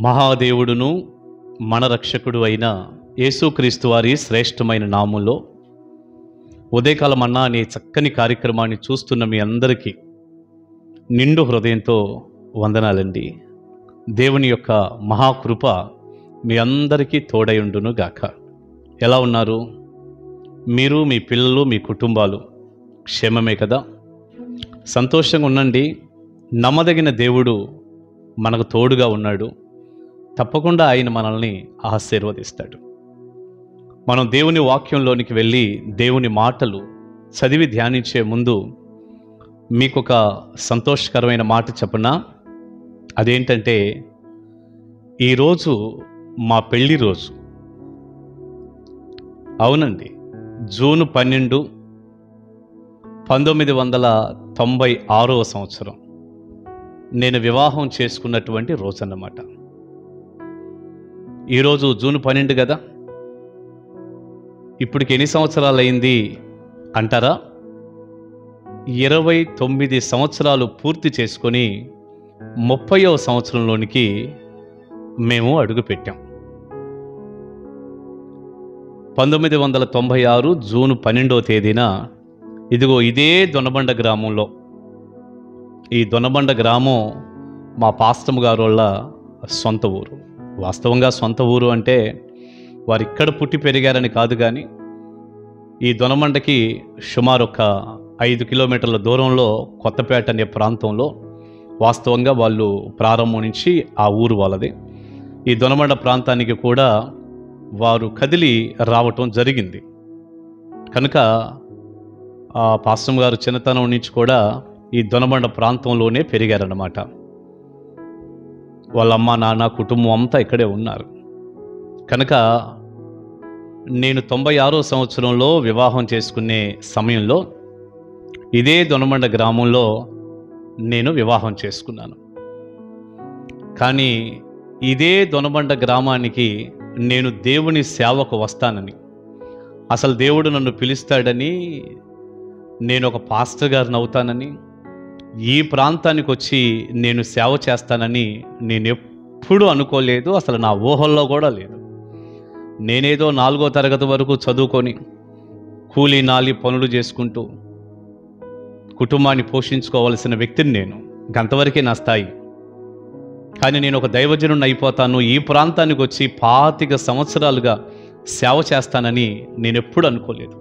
మహాదేవుడును మన రక్షకుడు అయిన యేసుక్రీస్తు వారి శ్రేష్టమైన నామంలో ఉదయకాలం అన్నా అనే చక్కని కార్యక్రమాన్ని చూస్తున్న మీ అందరికీ నిండు హృదయంతో వందనాలండి. దేవుని యొక్క మహాకృప మీ అందరికీ తోడయుండును గాక. ఎలా ఉన్నారు మీరు, మీ పిల్లలు, మీ కుటుంబాలు? క్షేమమే కదా? సంతోషంగా ఉండండి. నమ్మదగిన దేవుడు మనకు తోడుగా ఉన్నాడు. తప్పకుండా ఆయన మనల్ని ఆశీర్వదిస్తాడు. మనం దేవుని వాక్యంలోనికి వెళ్ళి దేవుని మాటలు చదివి ధ్యానించే ముందు మీకు ఒక సంతోషకరమైన మాట చెప్పనా? అదేంటంటే, ఈరోజు మా పెళ్లి రోజు. అవునండి, జూన్ 12, 1996వ సంవత్సరం నేను వివాహం చేసుకున్నటువంటి రోజు అన్నమాట. ఈరోజు జూన్ 12 కదా. ఇప్పటికి ఎన్ని సంవత్సరాలు అయింది అంటారా? 29 సంవత్సరాలు పూర్తి చేసుకొని 30వ సంవత్సరంలోనికి మేము అడుగుపెట్టాం. 1996 జూన్ 12వ తేదీన ఇదిగో ఇదే దొనబండ గ్రామంలో, ఈ దొనబండ గ్రామం మా పాస్టమ్ గారు వాళ్ళ సొంత ఊరు. వాస్తవంగా సొంత ఊరు అంటే వారు ఇక్కడ పుట్టి పెరిగారని కాదు, కానీ ఈ దొనబండకి సుమారు ఒక 5 కిలోమీటర్ల దూరంలో కొత్తపేట అనే ప్రాంతంలో వాస్తవంగా వాళ్ళు ప్రారంభం నుంచి ఆ ఊరు వాళ్ళది. ఈ దొనబండ ప్రాంతానికి కూడా వారు కదిలి రావటం జరిగింది. కనుక ఆ పాస్టమ్ గారు చిన్నతనం నుంచి కూడా ఈ దొనబండ ప్రాంతంలోనే పెరిగారన్నమాట. వాళ్ళ అమ్మ, నాన్న, కుటుంబం అంతా ఇక్కడే ఉన్నారు. కనుక నేను 96వ సంవత్సరంలో వివాహం చేసుకునే సమయంలో ఇదే దొనబండ గ్రామంలో నేను వివాహం చేసుకున్నాను. కానీ ఇదే దొనబండ గ్రామానికి నేను దేవుని సేవకు వస్తానని, అసలు దేవుడు నన్ను పిలుస్తాడని, నేను ఒక పాస్టర్ గారిని అవుతానని, ఈ ప్రాంతానికి వచ్చి నేను సేవ చేస్తానని నేను ఎప్పుడూ అనుకోలేదు. అసలు నా ఊహల్లో కూడా లేదు. నేనేదో 4వ తరగతి వరకు చదువుకొని కూలీ నాలి పనులు చేసుకుంటూ కుటుంబాన్ని పోషించుకోవలసిన వ్యక్తిని నేను. అంతవరకే నా స్థాయి. కానీ నేను ఒక దైవజనుడిని అయిపోతాను, ఈ ప్రాంతానికి వచ్చి 25 సంవత్సరాలుగా సేవ చేస్తానని నేను ఎప్పుడు అనుకోలేదు.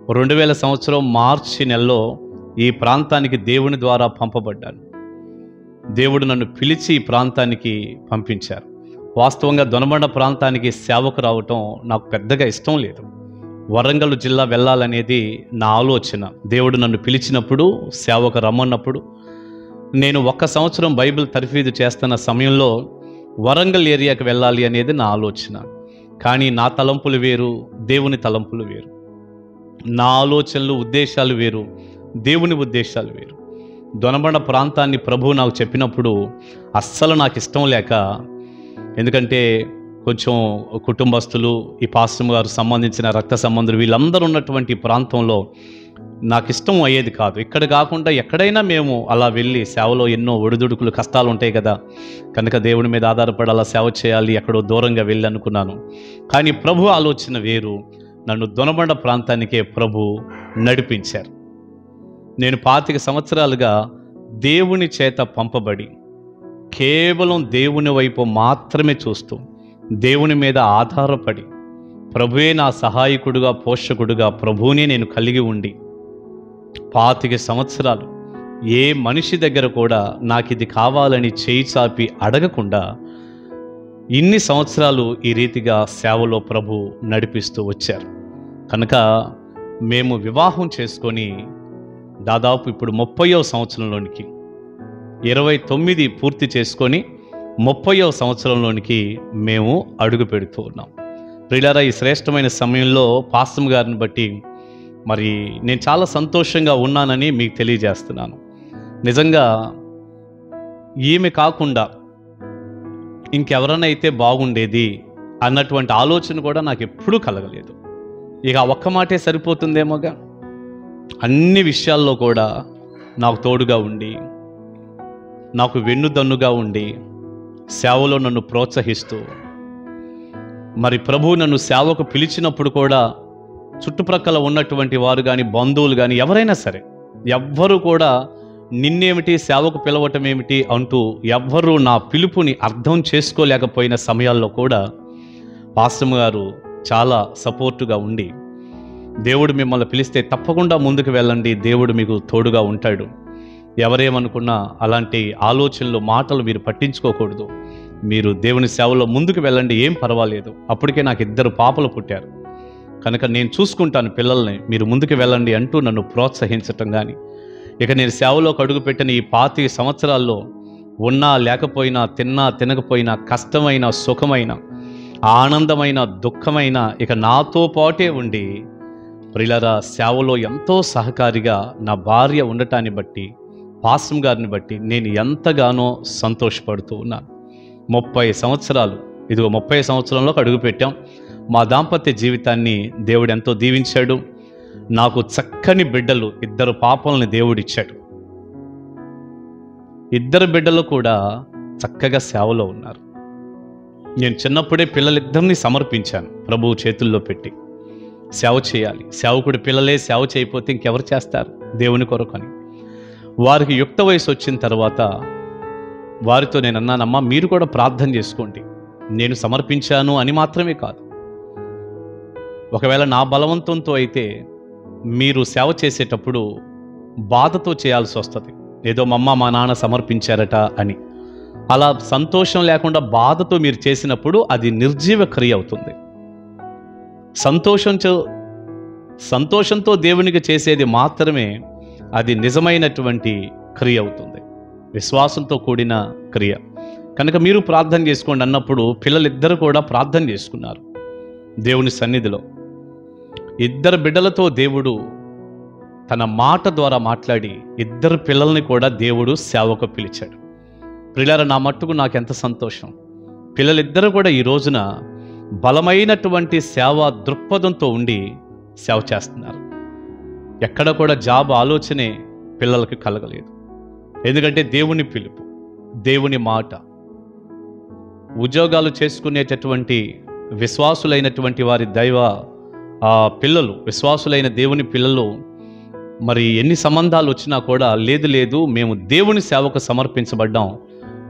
2000 సంవత్సరం మార్చి నెలలో ఈ ప్రాంతానికి దేవుని ద్వారా పంపబడ్డాను. దేవుడు నన్ను పిలిచి ఈ ప్రాంతానికి పంపించారు. వాస్తవంగా దొనబండ ప్రాంతానికి సేవకు రావటం నాకు పెద్దగా ఇష్టం లేదు. వరంగల్ జిల్లా వెళ్ళాలనేది నా ఆలోచన. దేవుడు నన్ను పిలిచినప్పుడు, సేవకు రమ్మన్నప్పుడు, నేను 1 సంవత్సరం బైబిల్ తర్ఫీదు చేస్తున్న సమయంలో వరంగల్ ఏరియాకి వెళ్ళాలి అనేది నా ఆలోచన. కానీ నా తలంపులు వేరు, దేవుని తలంపులు వేరు. నా ఆలోచనలు, ఉద్దేశాలు వేరు, దేవుని ఉద్దేశాలు వేరు. దొనబండ ప్రాంతాన్ని ప్రభువు నాకు చెప్పినప్పుడు అస్సలు నాకు ఇష్టం లేక, ఎందుకంటే కొంచెం కుటుంబస్తులు, ఈ పాస్టమ్ గారు సంబంధించిన రక్త సంబంధులు వీళ్ళందరూ ఉన్నటువంటి ప్రాంతంలో నాకు ఇష్టం అయ్యేది కాదు. ఇక్కడ కాకుండా ఎక్కడైనా మేము అలా వెళ్ళి సేవలో ఎన్నో ఒడిదుడుకులు, కష్టాలు ఉంటాయి కదా. కనుక దేవుని మీద ఆధారపడి అలా సేవ చేయాలి, ఎక్కడో దూరంగా వెళ్ళి అనుకున్నాను. కానీ ప్రభు ఆలోచన వేరు. నన్ను దొనబండ ప్రాంతానికే ప్రభు నడిపించారు. నేను 25 సంవత్సరాలుగా దేవుని చేత పంపబడి కేవలం దేవుని వైపు మాత్రమే చూస్తూ, దేవుని మీద ఆధారపడి, ప్రభువే నా సహాయకుడుగా, పోషకుడుగా ప్రభువునే నేను కలిగి ఉండి 25 సంవత్సరాలు ఏ మనిషి దగ్గర కూడా నాకు ఇది కావాలని చేయి చాపి అడగకుండా ఇన్ని సంవత్సరాలు ఈ రీతిగా సేవలో ప్రభు నడిపిస్తూ వచ్చారు. కనుక మేము వివాహం చేసుకొని దాదాపు ఇప్పుడు 30వ సంవత్సరంలోనికి, 29 పూర్తి చేసుకొని 30వ సంవత్సరంలోనికి మేము అడుగు పెడుతూ ఉన్నాం. ప్రియులారా, ఈ శ్రేష్టమైన సమయంలో పాస్టమ్ గారిని బట్టి మరి నేను చాలా సంతోషంగా ఉన్నానని మీకు తెలియజేస్తున్నాను. నిజంగా ఈమె కాకుండా ఇంకెవరైనా అయితే బాగుండేది అన్నటువంటి ఆలోచన కూడా నాకు ఎప్పుడూ కలగలేదు. ఇక ఒక్క మాటే సరిపోతుందేమోగా. అన్ని విషయాల్లో కూడా నాకు తోడుగా ఉండి, నాకు వెన్నుదన్నుగా ఉండి, సేవలో నన్ను ప్రోత్సహిస్తూ, మరి ప్రభువు నన్ను సేవకు పిలిచినప్పుడు కూడా చుట్టుప్రక్కల ఉన్నటువంటి వారు కానీ, బంధువులు కానీ, ఎవరైనా సరే ఎవ్వరూ కూడా నిన్నేమిటి సేవకు పిలవటం ఏమిటి అంటూ ఎవ్వరూ నా పిలుపుని అర్థం చేసుకోలేకపోయిన సమయాల్లో కూడా పాస్టర్ గారు చాలా సపోర్టుగా ఉండి, దేవుడు మిమ్మల్ని పిలిస్తే తప్పకుండా ముందుకు వెళ్ళండి, దేవుడు మీకు తోడుగా ఉంటాడు, ఎవరేమనుకున్నా అలాంటి ఆలోచనలు మాటలు మీరు పట్టించుకోకూడదు, మీరు దేవుని సేవలో ముందుకు వెళ్ళండి, ఏం పర్వాలేదు, అప్పటికే నాకు 2 పాపలు పుట్టారు కనుక నేను చూసుకుంటాను పిల్లల్ని, మీరు ముందుకు వెళ్ళండి అంటూ నన్ను ప్రోత్సహించటం కానీ, ఇక నేను సేవలోకి అడుగుపెట్టిన ఈ 25 సంవత్సరాల్లో ఉన్నా లేకపోయినా, తిన్నా తినకపోయినా, కష్టమైన సుఖమైన, ఆనందమైన దుఃఖమైన ఇక నాతో పాటే ఉండి ప్రియులారా సేవలో ఎంతో సహకారిగా నా భార్య ఉండటాన్ని బట్టి, పాస్టర్ గారిని బట్టి నేను ఎంతగానో సంతోషపడుతూ ఉన్నాను. 30 సంవత్సరాలు, ఇదిగో 30 సంవత్సరంలోకి అడుగుపెట్టాం. మా దాంపత్య జీవితాన్ని దేవుడు ఎంతో దీవించాడు. నాకు చక్కని బిడ్డలు, 2 పాపల్ని దేవుడిచ్చాడు. 2 బిడ్డలు కూడా చక్కగా సేవలో ఉన్నారు. నేను చిన్నప్పుడే పిల్లలిద్దరిని సమర్పించాను ప్రభువు చేతుల్లో పెట్టి. సేవ చేయాలి, సేవకుడి పిల్లలే సేవ చేయకపోతే ఇంకెవరు చేస్తారు దేవుని కొరకు అని. వారికి యుక్త వయసు వచ్చిన తర్వాత వారితో నేను అన్నానమ్మా, మీరు కూడా ప్రార్థన చేసుకోండి, నేను సమర్పించాను అని మాత్రమే కాదు, ఒకవేళ నా బలవంతంతో అయితే మీరు సేవ చేసేటప్పుడు బాధతో చేయాల్సి వస్తుంది, ఏదో మా నాన్న సమర్పించారట అని. అలా సంతోషం లేకుండా బాధతో మీరు చేసినప్పుడు అది నిర్జీవ క్రియ అవుతుంది. సంతోషంతో దేవునికి చేసేది మాత్రమే అది నిజమైనటువంటి క్రియ అవుతుంది, విశ్వాసంతో కూడిన క్రియ. కనుక మీరు ప్రార్థన చేసుకోండి అన్నప్పుడు పిల్లలిద్దరూ కూడా ప్రార్థన చేసుకున్నారు దేవుని సన్నిధిలో. 2 బిడ్డలతో దేవుడు తన మాట ద్వారా మాట్లాడి 2 పిల్లల్ని కూడా దేవుడు సేవకు పిలిచాడు. ప్రియులారా, నా మట్టుకు నాకెంత సంతోషం. పిల్లలిద్దరూ కూడా ఈ రోజున బలమైనటువంటి సేవా దృక్పథంతో ఉండి సేవ చేస్తున్నారు. ఎక్కడ కూడా జాబ్ ఆలోచనే పిల్లలకి కలగలేదు. ఎందుకంటే దేవుని పిలుపు, దేవుని మాట. ఉద్యోగాలు చేసుకునేటటువంటి విశ్వాసులైనటువంటి వారి పిల్లలు, విశ్వాసులైన దేవుని పిల్లలు మరి ఎన్ని సంబంధాలు వచ్చినా కూడా లేదు మేము దేవుని సేవకు సమర్పించబడ్డాం,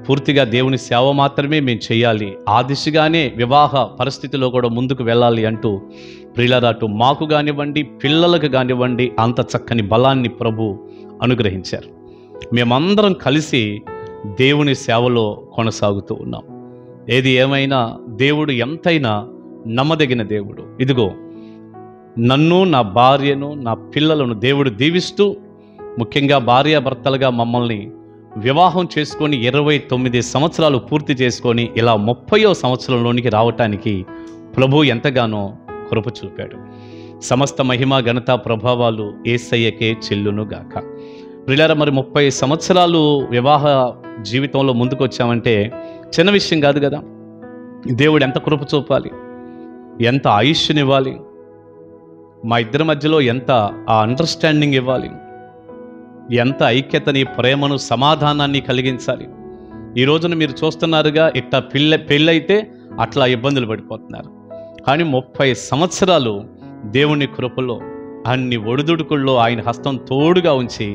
పూర్తిగా దేవుని సేవ మాత్రమే మేము చేయాలి, ఆ దిశగానే వివాహ పరిస్థితిలో కూడా ముందుకు వెళ్ళాలి అంటూ ప్రియులారా, అటు మాకు కానివ్వండి, పిల్లలకు కానివ్వండి, అంత చక్కని బలాన్ని ప్రభు అనుగ్రహించారు. మేమందరం కలిసి దేవుని సేవలో కొనసాగుతూ ఉన్నాం. ఏది ఏమైనా దేవుడు ఎంతైనా నమ్మదగిన దేవుడు. ఇదిగో నన్ను, నా భార్యను, నా పిల్లలను దేవుడు దీవిస్తూ, ముఖ్యంగా భార్యాభర్తలుగా మమ్మల్ని వివాహం చేసుకొని 29 సంవత్సరాలు పూర్తి చేసుకొని ఇలా 30వ సంవత్సరంలోనికి రావటానికి ప్రభు ఎంతగానో కృప చూపాడు. సమస్త మహిమ ఘనత ప్రభావాలు యేసయ్యకే చెల్లునుగాక. ప్రియులారా, మరి 30 సంవత్సరాలు వివాహ జీవితంలో ముందుకు వచ్చామంటే చిన్న విషయం కాదు కదా. దేవుడు ఎంత కృప చూపాలి, ఎంత ఆయుష్నివ్వాలి, మా ఇద్దరి మధ్యలో ఎంత ఆ అండర్స్టాండింగ్ ఇవ్వాలి, ఎంత ఐక్యతని, ప్రేమను, సమాధానాన్ని కలిగించాలి. ఈ రోజున మీరు చూస్తున్నారుగా, ఇట్లా పెళ్ళైతే అట్లా ఇబ్బందులు పడిపోతున్నారు. కానీ 30 సంవత్సరాలు దేవుని కృపలో, అన్ని ఒడిదుడుకుల్లో ఆయన హస్తం తోడుగా ఉంచి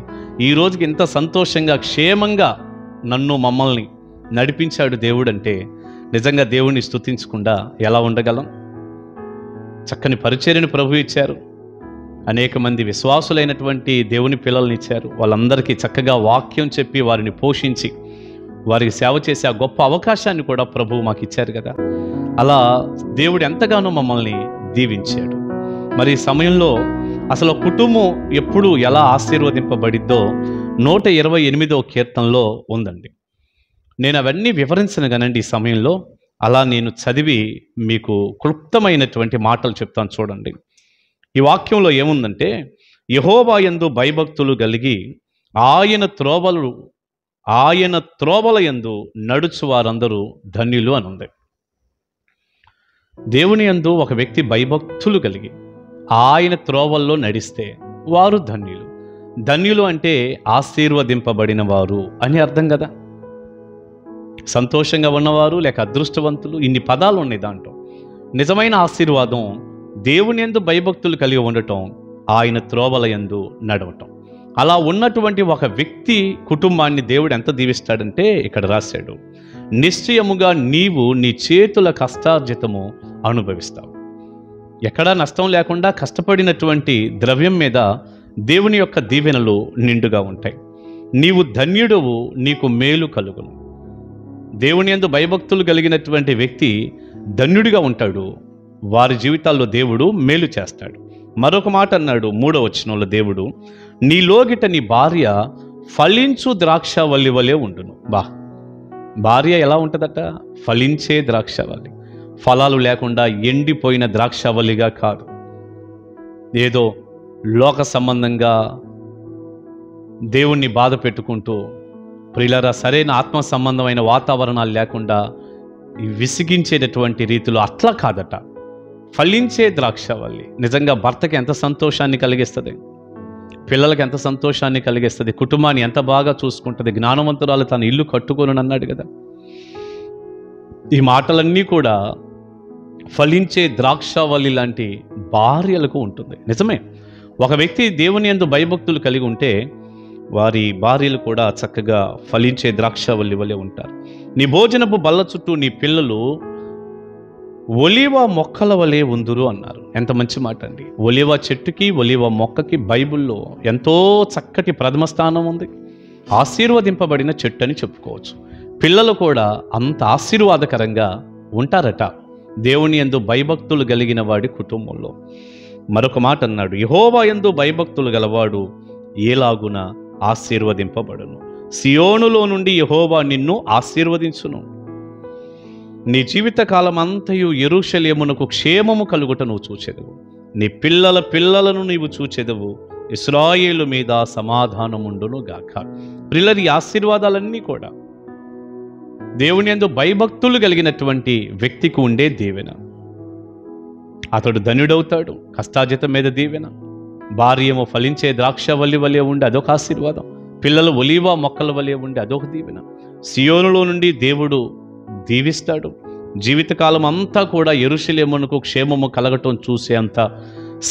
ఈ రోజుకి ఇంత సంతోషంగా, క్షేమంగా నన్ను, మమ్మల్ని నడిపించాడు దేవుడు అంటే నిజంగా దేవుణ్ణి స్తుతించకుండా ఎలా ఉండగలం? చక్కని పరిచర్యను ప్రభు ఇచ్చారు. అనేక మంది విశ్వాసులైనటువంటి దేవుని పిల్లల్ని ఇచ్చారు. వాళ్ళందరికీ చక్కగా వాక్యం చెప్పి వారిని పోషించి వారికి సేవ చేసే ఆ గొప్ప అవకాశాన్ని కూడా ప్రభువు మాకు ఇచ్చారు కదా. అలా దేవుడు ఎంతగానో మమ్మల్ని దీవించాడు. మరి ఈ సమయంలో అసలు కుటుంబం ఎప్పుడు ఎలా ఆశీర్వదింపబడిద్దో 128వ కీర్తనలో ఉందండి. నేను అవన్నీ వివరించను కానండి ఈ సమయంలో. అలా నేను చదివి మీకు క్లుప్తమైనటువంటి మాటలు చెప్తాను చూడండి. ఈ వాక్యంలో ఏముందంటే, యెహోవా యందు భయభక్తులు కలిగి ఆయన త్రోవల యందు నడుచు వారందరూ ధన్యులు అని ఉంది. దేవుని యందు ఒక వ్యక్తి భయభక్తులు కలిగి ఆయన త్రోవల్లో నడిస్తే వారు ధన్యులు. ధన్యులు అంటే ఆశీర్వదింపబడిన వారు అని అర్థం కదా. సంతోషంగా ఉన్నవారు లేక అదృష్టవంతులు, ఇన్ని పదాలు ఉన్నాయి దాంట్లో. నిజమైన ఆశీర్వాదం దేవుని యందు భయభక్తులు కలిగి ఉండటం, ఆయన త్రోవల యందు నడవటం. అలా ఉన్నటువంటి ఒక వ్యక్తి కుటుంబాన్ని దేవుడు ఎంత దీవిస్తాడంటే ఇక్కడ రాశాడు, నిశ్చయముగా నీవు నీ చేతుల కష్టార్జితము అనుభవిస్తావు. ఎక్కడా నష్టం లేకుండా కష్టపడినటువంటి ద్రవ్యం మీద దేవుని యొక్క దీవెనలు నిండుగా ఉంటాయి. నీవు ధన్యుడవు, నీకు మేలు కలుగును. దేవుని యందు భయభక్తులు కలిగినటువంటి వ్యక్తి ధన్యుడిగా ఉంటాడు. వారి జీవితాల్లో దేవుడు మేలు చేస్తాడు. మరొక మాట అన్నాడు 3వ వచనంలో దేవుడు, నీలోగిట నీ భార్య ఫలించు ద్రాక్షవల్లి వలె ఉండును. భార్య ఎలా ఉంటుందట? ఫలించే ద్రాక్షవల్లి, ఫలాలు లేకుండా ఎండిపోయిన ద్రాక్షవల్లిగా కాదు. ఏదో లోక సంబంధంగా దేవుణ్ణి బాధ పెట్టుకుంటూ, ప్రియులారా, సరైన ఆత్మ సంబంధమైన వాతావరణాలు లేకుండా విసిగించేటటువంటి రీతిలో అట్లా కాదట. ఫలించే ద్రాక్షవల్లి నిజంగా భర్తకి ఎంత సంతోషాన్ని కలిగిస్తుంది, పిల్లలకి ఎంత సంతోషాన్ని కలిగిస్తుంది, కుటుంబాన్ని ఎంత బాగా చూసుకుంటుంది. జ్ఞానవంతురాలు తన ఇల్లు కట్టుకోను అన్నాడు కదా. ఈ మాటలన్నీ కూడా ఫలించే ద్రాక్షవల్లి లాంటి భార్యలకు ఉంటుంది. నిజమే, ఒక వ్యక్తి దేవుని యందు భయభక్తులు కలిగి ఉంటే వారి భార్యలు కూడా చక్కగా ఫలించే ద్రాక్షవల్లి వలె ఉంటారు. నీ భోజనపు బల్ల చుట్టూ నీ పిల్లలు ఒలీవ మొక్కల వలె ఉందురు అన్నారు. ఎంత మంచి మాట అండి. ఒలీవ చెట్టుకి ఒలీవ మొక్కకి బైబిల్లో ఎంతో చక్కటి ప్రథమ స్థానం ఉంది. ఆశీర్వదింపబడిన చెట్టు అని చెప్పుకోవచ్చు. పిల్లలు కూడా అంత ఆశీర్వాదకరంగా ఉంటారట దేవుని యందు భయభక్తులు కలిగిన వాడి కుటుంబంలో. మరొక మాట అన్నాడు, యెహోవా యందు భయభక్తులు గలవాడు ఏలాగున ఆశీర్వదింపబడును. సియోనులో నుండి యెహోవా నిన్ను ఆశీర్వదించును. నీ జీవిత కాలమంతయు యెరూషలేమునకు క్షేమము కలుగుట నువ్వు చూచెదవు. నీ పిల్లల పిల్లలను నీవు చూచెదవు. ఇశ్రాయేలు మీద సమాధానముండును గాక. పిల్లల ఆశీర్వాదాలన్నీ కూడా దేవుని యందు భయభక్తులు కలిగినటువంటి వ్యక్తికి ఉండే దీవెన. అతడు ధన్యుడవుతాడు. కష్టార్జితం మీద దీవెన. భార్య ఏమో ఫలించే ద్రాక్షవల్లి వలె ఉండి అదొక ఆశీర్వాదం. పిల్లలు ఒలీవ మొక్కల వలె ఉండి అదొక దీవెన. సియోనులో నుండి దేవుడు దీవిస్తాడు. జీవితకాలం అంతా కూడా యెరూషలేమునకు క్షేమము కలగటం చూసే అంత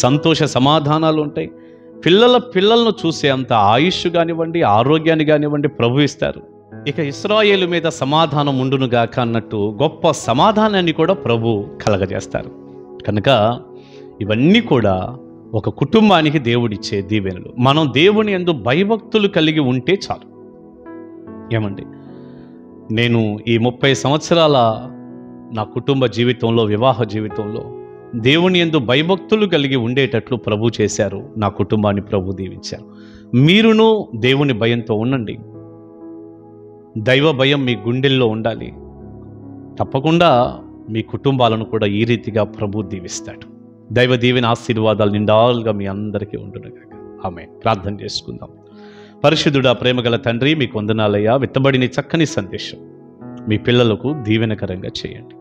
సంతోష సమాధానాలు ఉంటాయి. పిల్లలను చూసే అంత ఆయుష్ కానివ్వండి, ఆరోగ్యాన్ని కానివ్వండి ప్రభు ఇస్తారు. ఇక ఇశ్రాయేలు మీద సమాధానం ఉండునుగాక అన్నట్టు గొప్ప సమాధానాన్ని కూడా ప్రభు కలగజేస్తారు. కనుక ఇవన్నీ కూడా ఒక కుటుంబానికి దేవుడిచ్చే దీవెనలు. మనం దేవుని యందు భయభక్తులు కలిగి ఉంటే చాలు. ఏమండి, నేను ఈ 30 సంవత్సరాల నా కుటుంబ జీవితంలో, వివాహ జీవితంలో దేవుని యందు భయభక్తులు కలిగి ఉండేటట్లు ప్రభు చేశారు. నా కుటుంబాన్ని ప్రభు దీవించారు. మీరును దేవుని భయంతో ఉండండి. దైవ భయం మీ గుండెల్లో ఉండాలి. తప్పకుండా మీ కుటుంబాలను కూడా ఈ రీతిగా ప్రభు దీవిస్తాడు. దైవ దీవెన ఆశీర్వాదాలు నిండాలుగా మీ అందరికీ ఉండునుగాక. ఆమేన్. ప్రార్థన చేసుకుందాం. పరిశుద్ధుడా, ప్రేమగల తండ్రి, మీకు వందనాలయ్యా. విత్తబడిన చక్కని సందేశం మీ పిల్లలకు దీవెనకరంగా చేయండి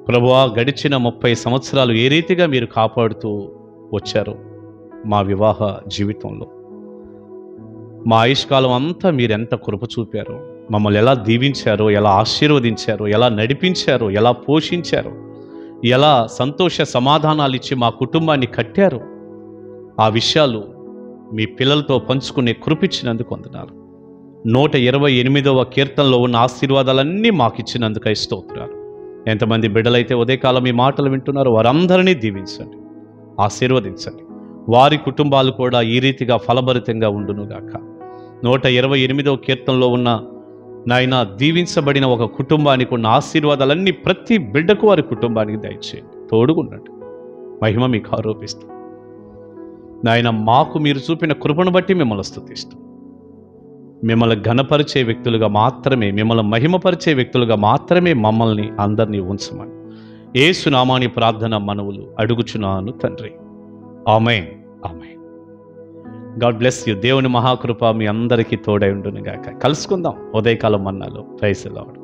ప్రభువా. గడిచిన 30 సంవత్సరాలు ఏ రీతిగా మీరు కాపాడుతూ వచ్చారో మా వివాహ జీవితంలో, మా ఆయుష్కాలం అంతా మీరెంత కృప చూపారో, మమ్మల్ని ఎలా దీవించారో, ఎలా ఆశీర్వదించారో, ఎలా నడిపించారో, ఎలా పోషించారో, ఎలా సంతోష సమాధానాలు ఇచ్చి మా కుటుంబాన్ని కట్టారో, ఆ విషయాలు మీ పిల్లలతో పంచుకునే కృపిచ్చినందుకు వందనాలు. 128వ కీర్తనలో ఉన్న ఆశీర్వాదాలన్నీ మాకు ఇచ్చినందుకు స్తోత్రాలు. ఎంతమంది బిడ్డలైతే ఉదయకాలం ఈ మాటలు వింటున్నారో వారందరినీ దీవించండి, ఆశీర్వదించండి. వారి కుటుంబాలు కూడా ఈ రీతిగా ఫలభరితంగా ఉండునుగాక. 128వ కీర్తనలో ఉన్న నాయన దీవించబడిన ఒక కుటుంబానికి ఉన్న ఆశీర్వాదాలన్నీ ప్రతి బిడ్డకు వారి కుటుంబానికి దయచేయండి. తోడుగుండండి. మహిమ మీకు ఆరోపిస్తూ నాయన మాకు మీరు చూపిన కృపను బట్టి మిమ్మల్ని స్తుతిస్తూ, మిమ్మల్ని ఘనపరిచే వ్యక్తులుగా మాత్రమే, మిమ్మల్ని మహిమపరిచే వ్యక్తులుగా మాత్రమే మమ్మల్ని అందరినీ ఉంచమని యేసు నామాని ప్రార్థన మనవులు అడుగుచున్నాను తండ్రి. ఆమేన్. ఆమేన్. God bless you. దేవుని మహాకృప మీ అందరికీ తోడై ఉండునుగాక. కలుసుకుందాం ఉదయకాలం మన్నాలో. Praise the lord.